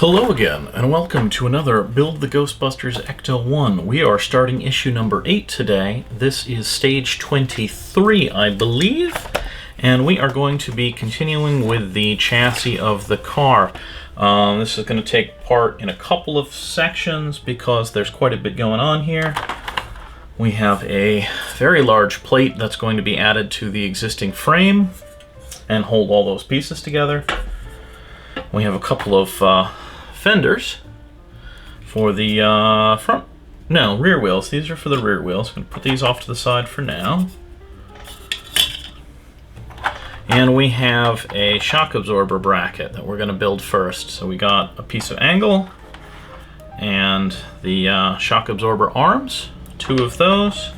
Hello again, and welcome to another Build the Ghostbusters Ecto-1. We are starting issue number 8 today. This is stage 23, I believe, and we are going to be continuing with the chassis of the car. This is going to take part in a couple of sections because there's quite a bit going on here. We have a very large plate that's going to be added to the existing frame and hold all those pieces together. We have a couple of fenders for the rear wheels. These are for the rear wheels. I'm going to put these off to the side for now. And we have a shock absorber bracket that we're going to build first. So we got a piece of angle and the shock absorber arms, 2 of those.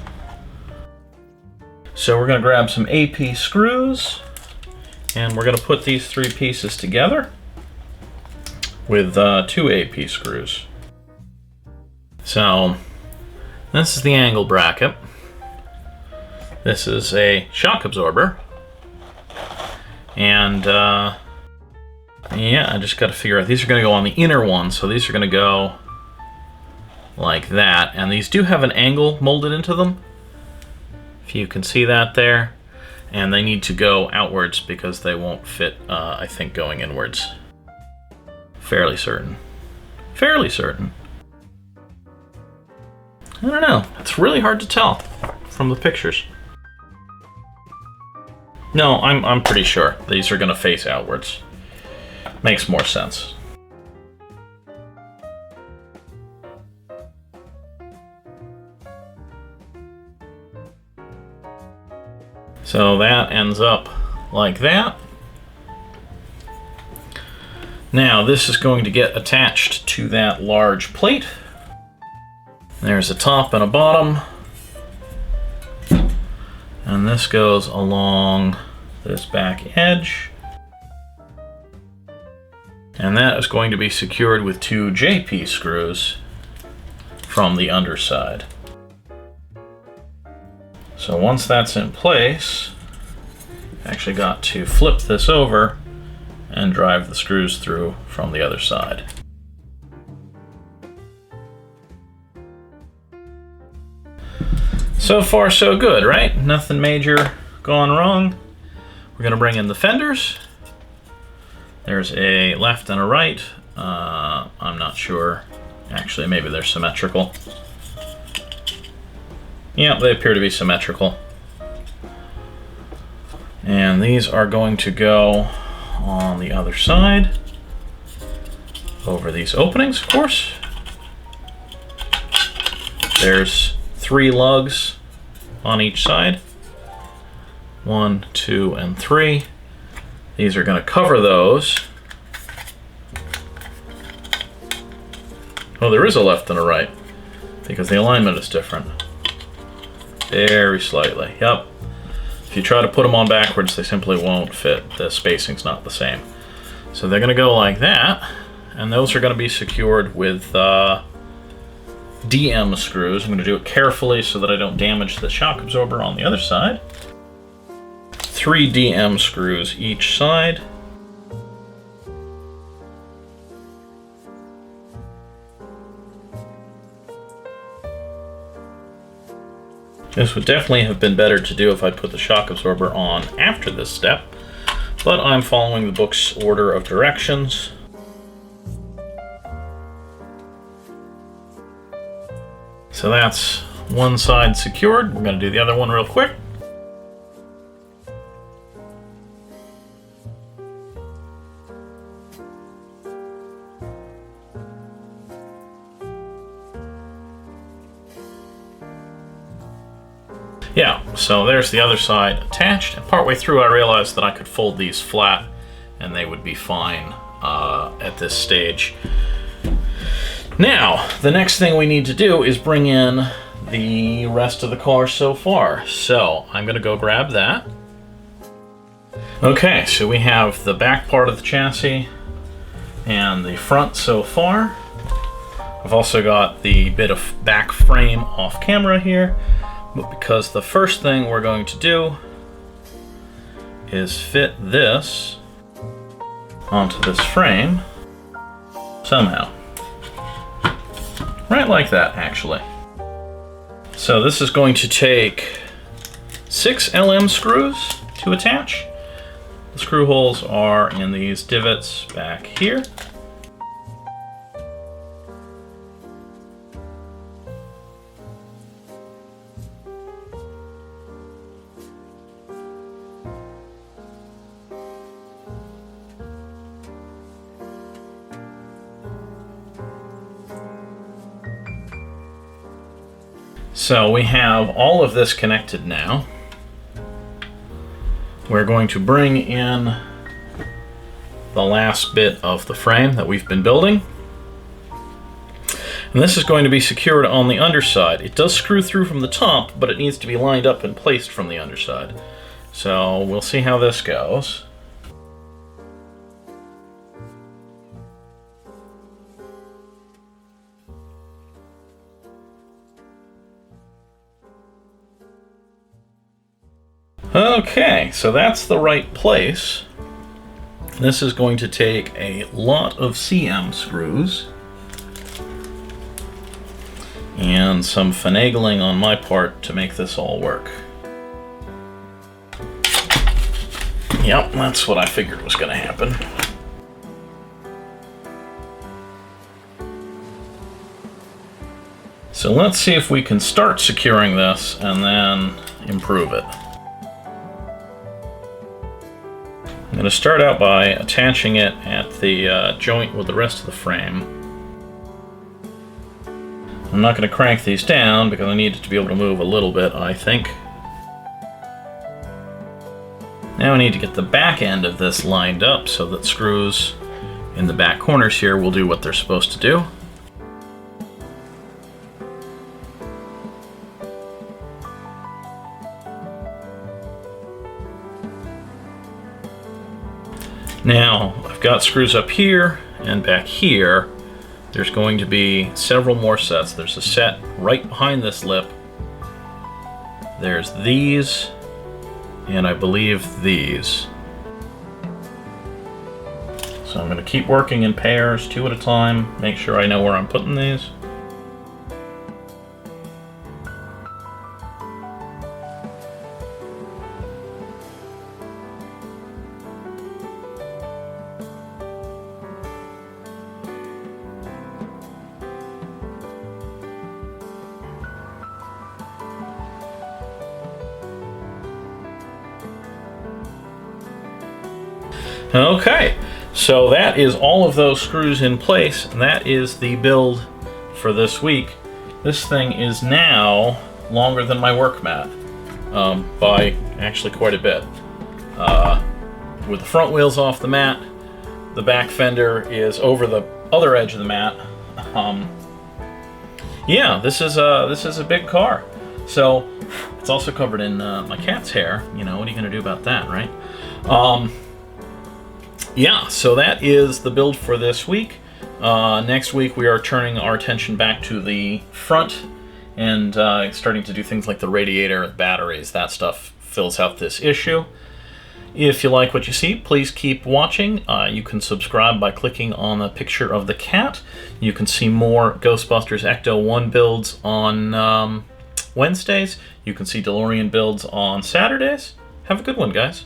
So we're going to grab some AP screws and we're going to put these 3 pieces together with 2 AP screws. So this is the angle bracket. This is a shock absorber. And yeah, I just got to figure out, these are going to go on the inner one, so these are going to go like that. And these do have an angle molded into them, if you can see that there. And they need to go outwards because they won't fit, I think, going inwards. Fairly certain. Fairly certain. I don't know. It's really hard to tell from the pictures. No, I'm pretty sure these are going to face outwards. Makes more sense. So that ends up like that. Now this is going to get attached to that large plate. There's a top and a bottom. And this goes along this back edge. And that is going to be secured with 2 JP screws from the underside. So once that's in place, I actually got to flip this over and drive the screws through from the other side. So far so good, right? Nothing major going wrong. We're gonna bring in the fenders. There's a left and a right. I'm not sure. Actually, maybe they're symmetrical. Yeah, they appear to be symmetrical. And these are going to go on the other side, over these openings, of course. There's 3 lugs on each side. 1, 2, and 3. These are going to cover those. Oh, there is a left and a right, because the alignment is different. Very slightly, yep. If you try to put them on backwards, they simply won't fit. The spacing's not the same. So they're going to go like that, and those are going to be secured with DM screws. I'm going to do it carefully so that I don't damage the shock absorber on the other side. 3 DM screws each side. This would definitely have been better to do if I put the shock absorber on after this step, but I'm following the book's order of directions. So that's one side secured. We're going to do the other one real quick. Yeah, so there's the other side attached, and partway through I realized that I could fold these flat and they would be fine at this stage. Now, the next thing we need to do is bring in the rest of the car so far. So I'm going to go grab that. Okay, so we have the back part of the chassis and the front so far. I've also got the bit of back frame off camera here. But because the first thing we're going to do is fit this onto this frame, somehow. Right like that, actually. So this is going to take 6 LM screws to attach. The screw holes are in these divots back here. So we have all of this connected now. We're going to bring in the last bit of the frame that we've been building. And this is going to be secured on the underside. It does screw through from the top, but it needs to be lined up and placed from the underside. So we'll see how this goes. Okay, so that's the right place. This is going to take a lot of CM screws and some finagling on my part to make this all work. Yep, that's what I figured was going to happen. So let's see if we can start securing this and then improve it. I'm going to start out by attaching it at the joint with the rest of the frame. I'm not going to crank these down because I need it to be able to move a little bit, I think. Now I need to get the back end of this lined up so that screws in the back corners here will do what they're supposed to do. Now, I've got screws up here and back here. There's going to be several more sets. There's a set right behind this lip. There's these, and I believe these. So I'm going to keep working in pairs, 2 at a time, make sure I know where I'm putting these. Okay, so that is all of those screws in place, and that is the build for this week. This thing is now longer than my work mat, by actually quite a bit. With the front wheels off the mat, the back fender is over the other edge of the mat. Yeah, this is a big car. So it's also covered in my cat's hair. You know, what are you going to do about that, right? Yeah, so that is the build for this week. Next week we are turning our attention back to the front and starting to do things like the radiator, batteries, that stuff fills out this issue. If you like what you see, please keep watching. You can subscribe by clicking on the picture of the cat. You can see more Ghostbusters Ecto-1 builds on Wednesdays. You can see DeLorean builds on Saturdays. Have a good one, guys.